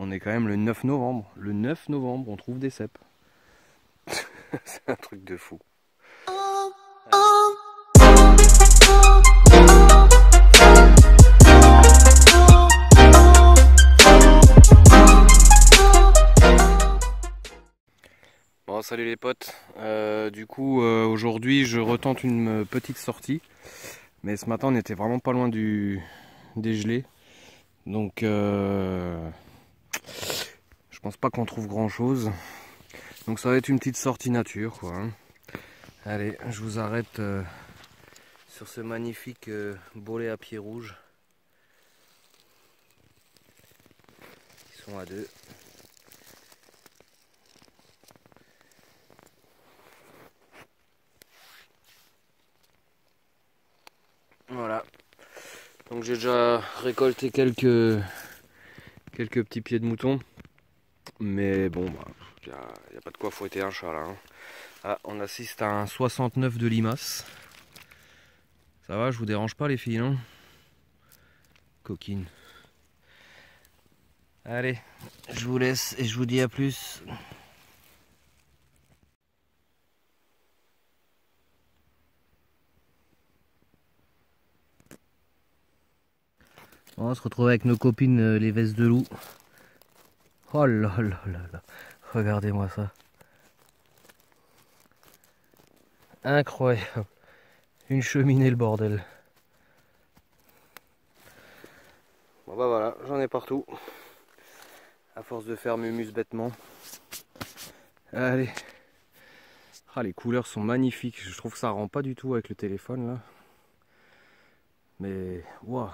On est quand même le 9 novembre. Le 9 novembre, on trouve des cèpes. C'est un truc de fou. Bon, salut les potes. Du coup, aujourd'hui, je retente une petite sortie. Mais ce matin, on était vraiment pas loin des gelées. Donc, je pense pas qu'on trouve grand chose. Donc, ça va être une petite sortie nature, quoi. Hein. Allez, je vous arrête sur ce magnifique bolet à pieds rouges. Ils sont à deux. Voilà. Donc j'ai déjà récolté quelques petits pieds de mouton. Mais bon, il n'y a pas de quoi fouetter un chat là. Hein. Ah, on assiste à un 69 de limaces. Ça va, je vous dérange pas les filles, non? Coquine. Allez, je vous laisse et je vous dis à plus. On se retrouve avec nos copines les vestes de loup. Oh là là là là. Regardez-moi ça. Incroyable. Une cheminée le bordel. Bon bah voilà, j'en ai partout. À force de faire mumus bêtement. Allez. Ah, les couleurs sont magnifiques. Je trouve que ça rend pas du tout avec le téléphone là. Mais waouh.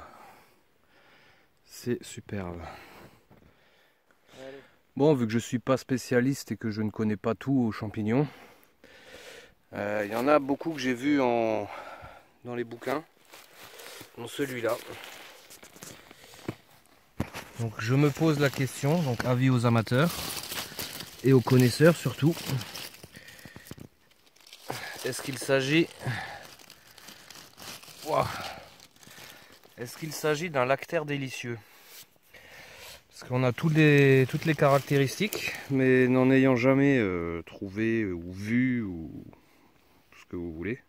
C'est superbe. Bon, vu que je suis pas spécialiste et que je ne connais pas tout aux champignons, il y en a beaucoup que j'ai vu dans les bouquins, dont celui-là. Donc je me pose la question, donc avis aux amateurs et aux connaisseurs surtout. Est-ce qu'il s'agit d'un lactaire délicieux? Parce qu'on a toutes les caractéristiques, mais n'en ayant jamais trouvé ou vu ou tout ce que vous voulez.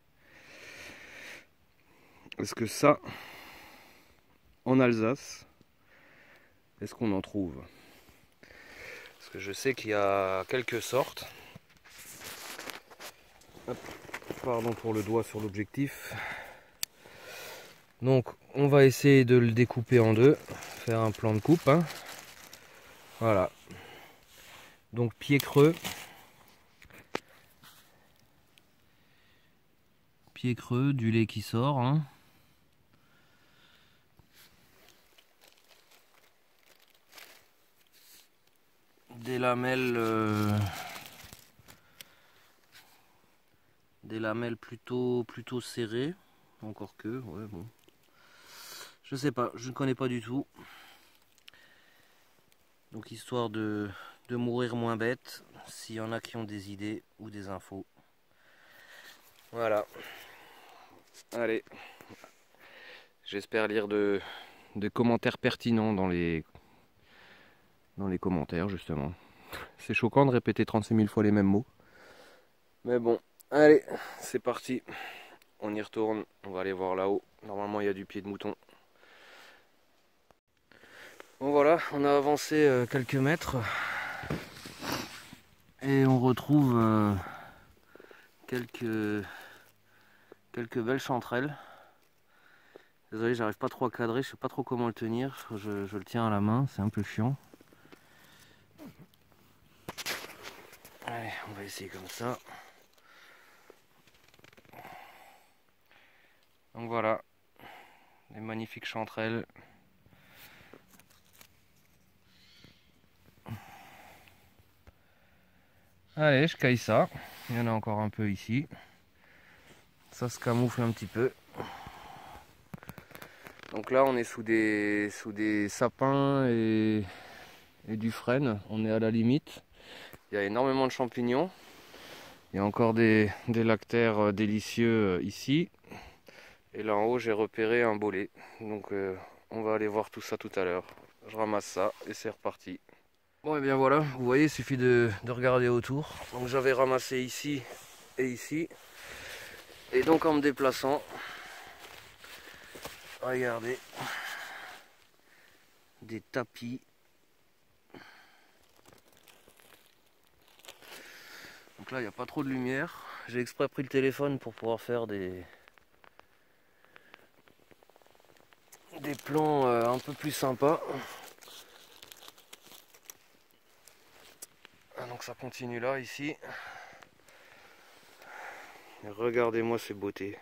Est-ce que ça, en Alsace, est-ce qu'on en trouve? Parce que je sais qu'il y a quelques sortes. Hop, pardon pour le doigt sur l'objectif. Donc on va essayer de le découper en deux, faire un plan de coupe. Hein. Voilà. Donc pied creux. Pied creux, du lait qui sort. Hein. Des lamelles plutôt serrées. Encore que, ouais bon. Je sais pas, je ne connais pas du tout. Donc histoire de mourir moins bête, s'il y en a qui ont des idées ou des infos. Voilà. Allez. J'espère lire des commentaires pertinents dans les commentaires justement. C'est choquant de répéter 36 000 fois les mêmes mots. Mais bon, allez, c'est parti. On y retourne, on va aller voir là-haut. Normalement il y a du pied de mouton. Bon voilà, on a avancé quelques mètres et on retrouve quelques belles chanterelles. Désolé, j'arrive pas trop à cadrer, je sais pas trop comment le tenir. Je le tiens à la main, c'est un peu chiant. Allez, on va essayer comme ça. Donc voilà, des magnifiques chanterelles. Allez, je caille ça. Il y en a encore un peu ici. Ça se camoufle un petit peu. Donc là, on est sous des sapins et du frêne. On est à la limite. Il y a énormément de champignons. Il y a encore des lactaires délicieux ici. Et là en haut, j'ai repéré un bolet. Donc on va aller voir tout ça tout à l'heure. Je ramasse ça et c'est reparti. Bon et bien voilà, vous voyez, il suffit de regarder autour. Donc j'avais ramassé ici et ici. Et donc en me déplaçant, regardez, des tapis. Donc là il n'y a pas trop de lumière. J'ai exprès pris le téléphone pour pouvoir faire des plans un peu plus sympas. Donc ça continue là, ici. Et regardez-moi ces beautés.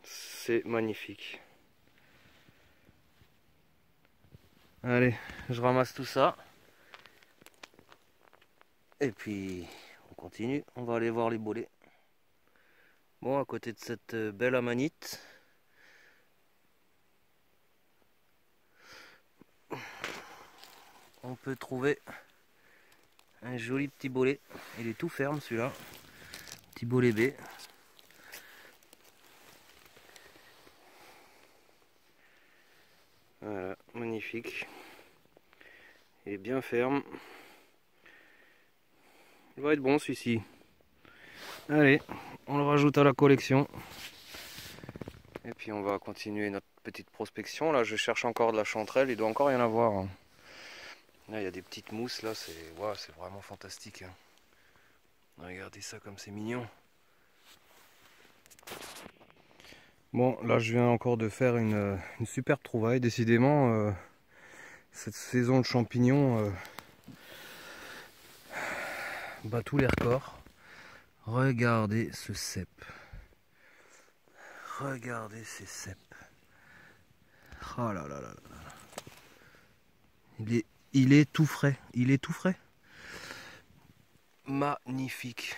C'est magnifique. Allez, je ramasse tout ça. Et puis, on continue. On va aller voir les bolets. Bon, à côté de cette belle amanite, on peut trouver un joli petit bolet. Il est tout ferme celui-là. Petit bolet B. Voilà, magnifique. Il est bien ferme. Il va être bon celui-ci. Allez, on le rajoute à la collection. Et puis on va continuer notre petite prospection. Là, je cherche encore de la chanterelle. Il doit encore y en avoir, hein. Là, il y a des petites mousses. Là, c'est vraiment fantastique, hein. Regardez ça comme c'est mignon. Bon, là, je viens encore de faire une superbe trouvaille. Décidément, cette saison de champignons bat tous les records. Regardez ce cep. Regardez ces cèpes. Oh là là là là. Il est tout frais. Il est tout frais. Magnifique.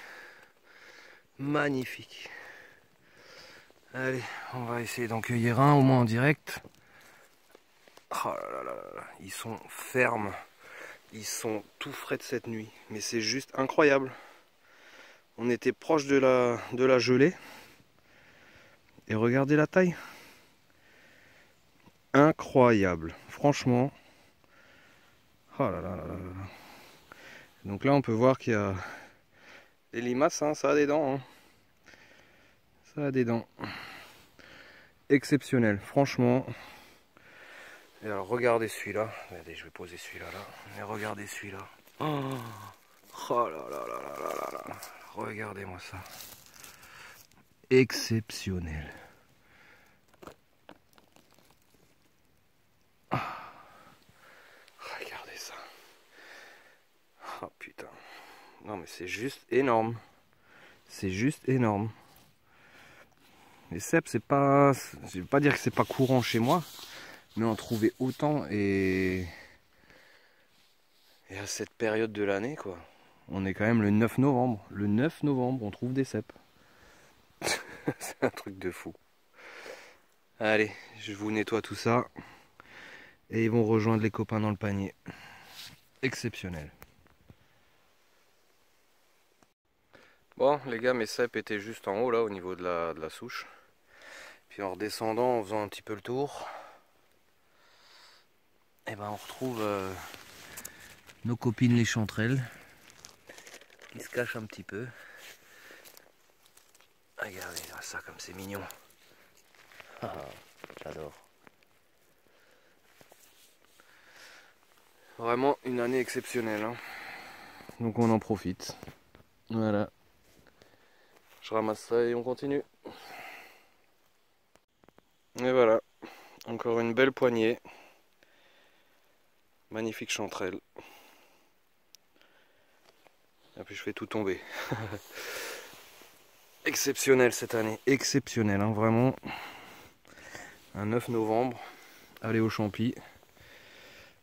Magnifique. Allez, on va essayer d'en cueillir un au moins en direct. Oh là là là là. Ils sont fermes. Ils sont tout frais de cette nuit. Mais c'est juste incroyable. On était proche de la gelée. Et regardez la taille. Incroyable. Franchement. Oh là là là là là. Donc là on peut voir qu'il y a des limaces, hein, ça a des dents. Hein. Ça a des dents. Exceptionnel, franchement. Et alors regardez celui-là. Regardez, je vais poser celui-là là. Et regardez celui-là. Oh, oh là là là là là là là. Regardez-moi ça. Exceptionnel. Regardez ça. Oh putain. Non mais c'est juste énorme. C'est juste énorme. Les cèpes, c'est pas... Je vais pas dire que c'est pas courant chez moi. Mais en trouver autant et à cette période de l'année, quoi. On est quand même le 9 novembre. Le 9 novembre, on trouve des cèpes. C'est un truc de fou. Allez, je vous nettoie tout ça. Et ils vont rejoindre les copains dans le panier. Exceptionnel. Bon, les gars, mes cèpes étaient juste en haut, là, au niveau de la souche. Puis en redescendant, en faisant un petit peu le tour, et ben on retrouve nos copines les chanterelles qui se cachent un petit peu. Regardez ça comme c'est mignon. Ah, j'adore. Vraiment une année exceptionnelle, hein. Donc on en profite. Voilà. Je ramasse ça et on continue. Et voilà. Encore une belle poignée. Magnifique chanterelle. Et puis je fais tout tomber. Exceptionnel cette année. Exceptionnel, hein, vraiment. Un 9 novembre. Allez au champi.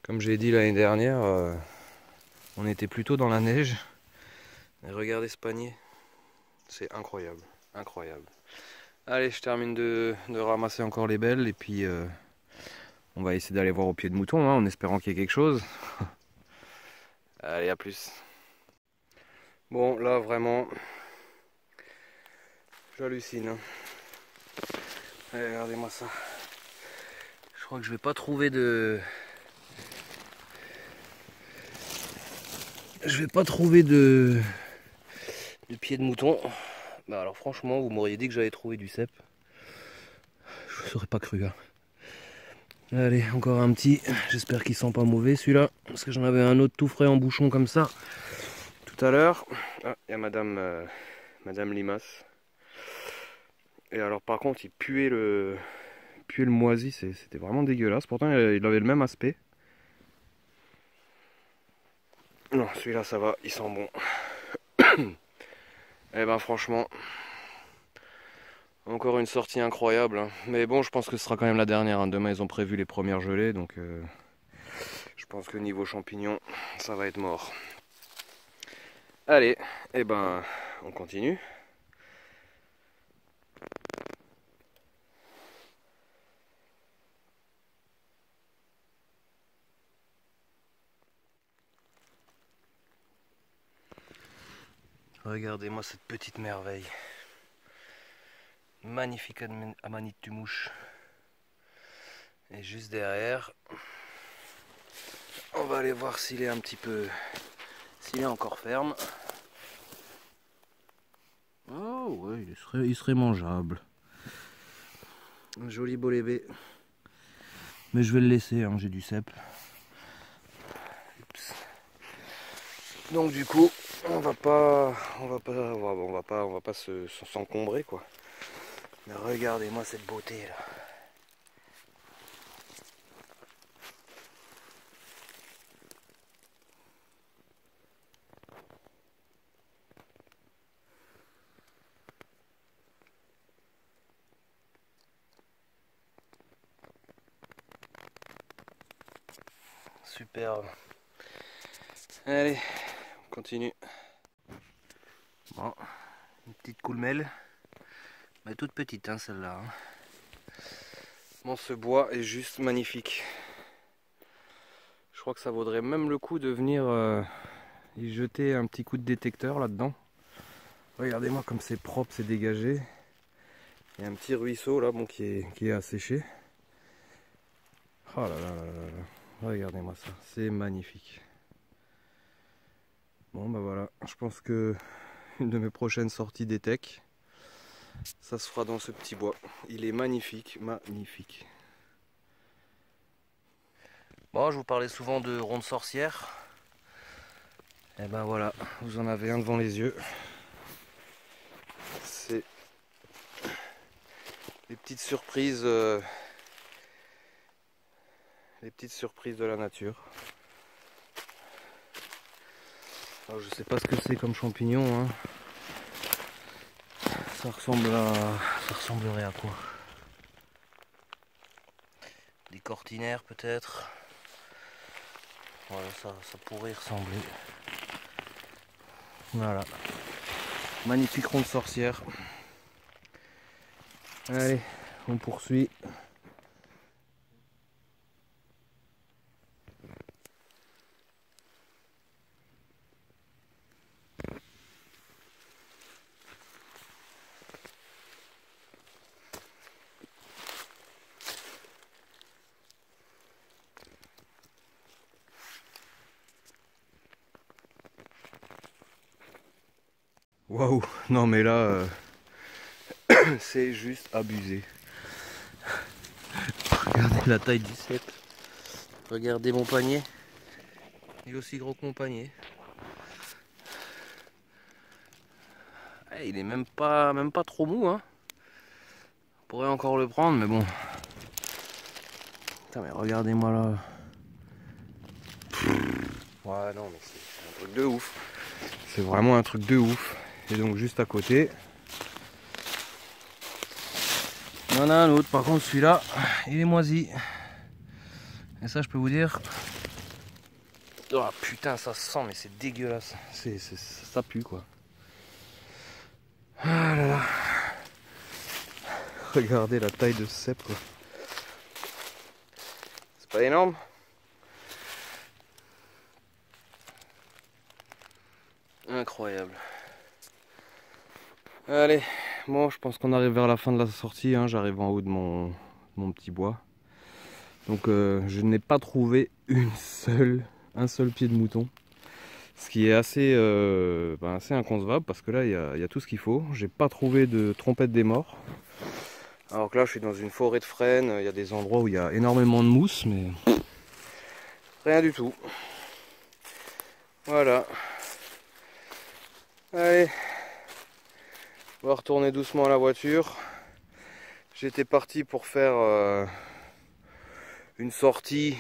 Comme j'ai dit l'année dernière, on était plutôt dans la neige. Et regardez ce panier. C'est incroyable. Incroyable. Allez, je termine de ramasser encore les belles. Et puis on va essayer d'aller voir au pied de mouton, hein, en espérant qu'il y ait quelque chose. Allez, à plus. Bon, là vraiment, j'hallucine, hein. Allez, regardez-moi ça. Je crois que je vais pas trouver de je vais pas trouver de pied de mouton. Bah alors franchement, vous m'auriez dit que j'avais trouvé du cep. Je ne serais pas cru. Hein. Allez, encore un petit. J'espère qu'il sent pas mauvais celui-là. Parce que j'en avais un autre tout frais en bouchon comme ça tout à l'heure. Ah, il y a Madame Limace. Et alors par contre, il puait le moisi. C'était vraiment dégueulasse. Pourtant, il avait le même aspect. Non, celui-là ça va, il sent bon. Eh ben franchement, encore une sortie incroyable. Hein. Mais bon, je pense que ce sera quand même la dernière. Hein. Demain, ils ont prévu les premières gelées. Donc je pense que niveau champignons, ça va être mort. Allez, eh ben, on continue. Regardez-moi cette petite merveille. Magnifique amanite tumouche. Et juste derrière, on va aller voir s'il est un petit peu... s'il est encore ferme. Oh ouais, il serait mangeable. Un joli bolébé. Mais je vais le laisser, hein, j'ai du cep. Oups. Donc du coup, on va pas s'encombrer quoi. Mais regardez-moi cette beauté là. Superbe. Allez, on continue. Bon, une petite coulmelle. Mais toute petite hein, celle-là. Hein. Bon, ce bois est juste magnifique. Je crois que ça vaudrait même le coup de venir y jeter un petit coup de détecteur là-dedans. Regardez-moi comme c'est propre, c'est dégagé. Il y a un petit ruisseau là bon, qui est asséché. Oh là là là là là. Regardez-moi ça, c'est magnifique. Bon bah voilà, je pense que une de mes prochaines sorties d'Etec, ça se fera dans ce petit bois. Il est magnifique, magnifique. Bon, je vous parlais souvent de ronde sorcière. Et ben voilà, vous en avez un devant les yeux. C'est les petites surprises de la nature. Alors, je sais pas ce que c'est comme champignon. Hein. Ça ressemblerait à quoi? Des cortinaires peut-être. Voilà, ça pourrait y ressembler. Voilà. Magnifique ronde sorcière. Allez, on poursuit. Waouh, non mais là, c'est juste abusé. Regardez la taille du cep. Regardez mon panier. Il est aussi gros que mon panier. Il est même pas trop mou. Hein. On pourrait encore le prendre, mais bon. Putain, mais regardez-moi là. Ouais, non, mais c'est un truc de ouf. C'est vraiment un truc de ouf. Et donc juste à côté, il y en a un autre. Par contre, celui-là, il est moisi. Et ça, je peux vous dire. Oh putain, ça sent, mais c'est dégueulasse. Ça pue quoi. Ah là là. Regardez la taille de ce cep quoi. C'est pas énorme. Incroyable. Allez, bon, je pense qu'on arrive vers la fin de la sortie. Hein. J'arrive en haut de mon petit bois. Donc je n'ai pas trouvé un seul pied de mouton. Ce qui est assez inconcevable parce que là il y a tout ce qu'il faut. J'ai pas trouvé de trompette des morts. Alors que là je suis dans une forêt de frênes, il y a des endroits où il y a énormément de mousse, mais rien du tout. Voilà. Allez, on va retourner doucement à la voiture. J'étais parti pour faire une sortie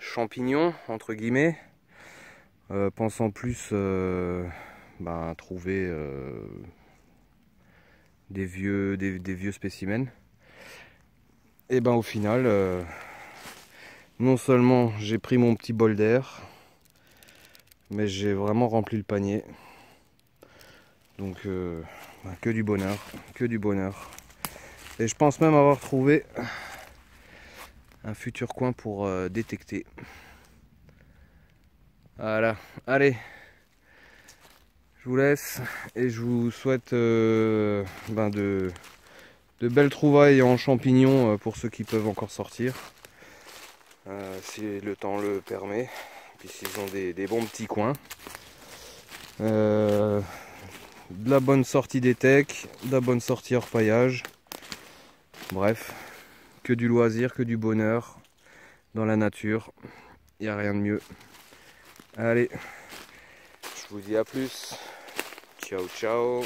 champignon entre guillemets, pensant plus trouver des vieux spécimens. Et ben au final, non seulement j'ai pris mon petit bol d'air, mais j'ai vraiment rempli le panier. Donc que du bonheur, que du bonheur. Et je pense même avoir trouvé un futur coin pour détecter. Voilà, allez, je vous laisse et je vous souhaite de belles trouvailles en champignons pour ceux qui peuvent encore sortir, si le temps le permet, puis s'ils ont des bons petits coins. De la bonne sortie des techs, de la bonne sortie hors paillage. Bref, que du loisir, que du bonheur dans la nature. Il n'y a rien de mieux. Allez, je vous dis à plus. Ciao, ciao.